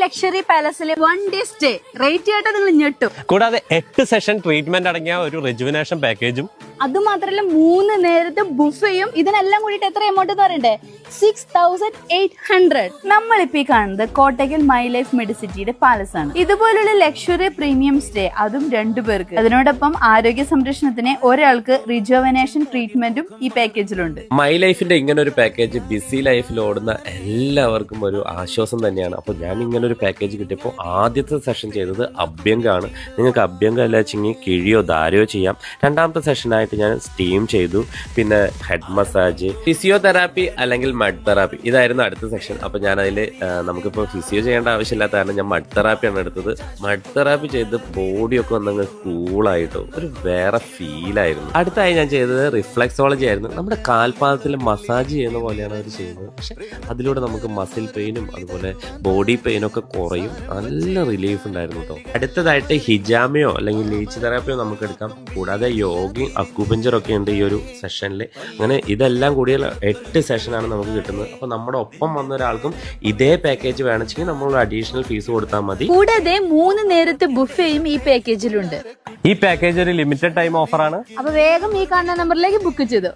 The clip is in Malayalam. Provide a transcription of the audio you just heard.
ലക്ഷറി പാലസിലെ 1 ഡേ സ്റ്റേ റേറ്റ് കേട്ടാ നിങ്ങൾ ഞെട്ടും. കൂടാതെ 8 സെഷൻ ട്രീറ്റ്മെന്റ് അടങ്ങിയ ഒരു റെജുവിനേഷൻ പാക്കേജും, അതുമാത്രല്ല 3 നേരത്തെ ബുഫയും. ഇതിനെല്ലാം കൂടിയിട്ട് എത്ര എമൗണ്ട് എന്ന് പറയണ്ടേ? 6800. നമ്മളിപ്പോ ഈ കാണുന്നത് കോട്ടയ്ക്കൽ മൈ ലൈഫ് മെഡിസിറ്റിയുടെ പാലസ് ആണ്. ഇതുപോലുള്ള ലക്ഷറി പ്രീമിയം സ്റ്റേ, അതും 2 പേർക്ക്. അതിനോടൊപ്പം ആരോഗ്യ സംരക്ഷണത്തിന് ഒരാൾക്ക് റിജുവനേഷൻ ട്രീറ്റ്മെന്റും ഈ പാക്കേജിലുണ്ട്. മൈ ലൈഫിന്റെ ഇങ്ങനെ ഒരു പാക്കേജ് ബിസി ലൈഫിൽ ഓടുന്ന എല്ലാവർക്കും ഒരു ആശ്വാസം തന്നെയാണ്. അപ്പോൾ ഞാൻ ഇങ്ങനെ ഒരു പാക്കേജ് കിട്ടിയപ്പോൾ ആദ്യത്തെ സെഷൻ ചെയ്തത് അഭ്യംഗമാണ്. നിങ്ങൾക്ക് അഭ്യംഗം അല്ലാച്ചെങ്കിൽ കിഴിയോ ധാരയോ ചെയ്യാം. രണ്ടാമത്തെ സെഷനായിട്ട് ഞാൻ സ്റ്റീം ചെയ്തു, പിന്നെ ഹെഡ് മസാജ്, ഫിസിയോതെറാപ്പി അല്ലെങ്കിൽ മഡ് തെറാപ്പി, ഇതായിരുന്നു അടുത്ത സെഷൻ. അപ്പോൾ ഞാൻ അതിൽ നമുക്കിപ്പോൾ ഫിസിയോ ചെയ്യേണ്ട ആവശ്യമില്ലാത്ത കാരണം ഞാൻ മഡ് തെറാപ്പിയാണ് എടുത്തത്. മഡ് തെറാപ്പി ചെയ്ത് ബോഡിയൊക്കെ ഒന്നങ്ങ് കൂളായിട്ടോ ഒരു വേറെ ഫീലായിരുന്നു. അടുത്തായി ഞാൻ ചെയ്തത് റിഫ്ലെക്സോളജി ആയിരുന്നു. നമ്മുടെ കാൽപാദത്തിൽ മസാജ് ചെയ്യുന്ന പോലെയാണ് അവർ ചെയ്യുന്നത്. പക്ഷെ അതിലൂടെ നമുക്ക് മസിൽ പെയിനും അതുപോലെ ബോഡി പെയിനും ഒക്കെ കുറയും. നല്ല റിലീഫ് ഉണ്ടായിരുന്നു കേട്ടോ. അടുത്തതായിട്ട് ഹിജാമയോ അല്ലെങ്കിൽ ലീച്ച് തെറാപ്പിയോ നമുക്ക് എടുക്കാം. കൂടാതെ യോഗയും അക്യുപഞ്ചറും ഒക്കെ ഉണ്ട് ഈ ഒരു സെഷനിൽ. അങ്ങനെ ഇതെല്ലാം കൂടി 8 സെഷനാണ് നമുക്ക് കിട്ടുന്നത്. അപ്പോൾ നമ്മുടെ ഒപ്പം വന്ന ഒരാൾക്കും ഇതേ പാക്കേജ് വേണമെങ്കിൽ നമ്മൾ അഡീഷണൽ ഫീസ് കൊടുത്താൽ മതി. കൂടാതെ 3 നേരത്തെ ബുഫയും ഈ പാക്കേജിലുണ്ട്. ഈ പാക്കേജ് ഒരു ലിമിറ്റഡ് ടൈം ഓഫറാണ്. അപ്പൊ വേഗം ഈ കാണുന്ന നമ്പറിലേക്ക് ബുക്ക് ചെയ്തു.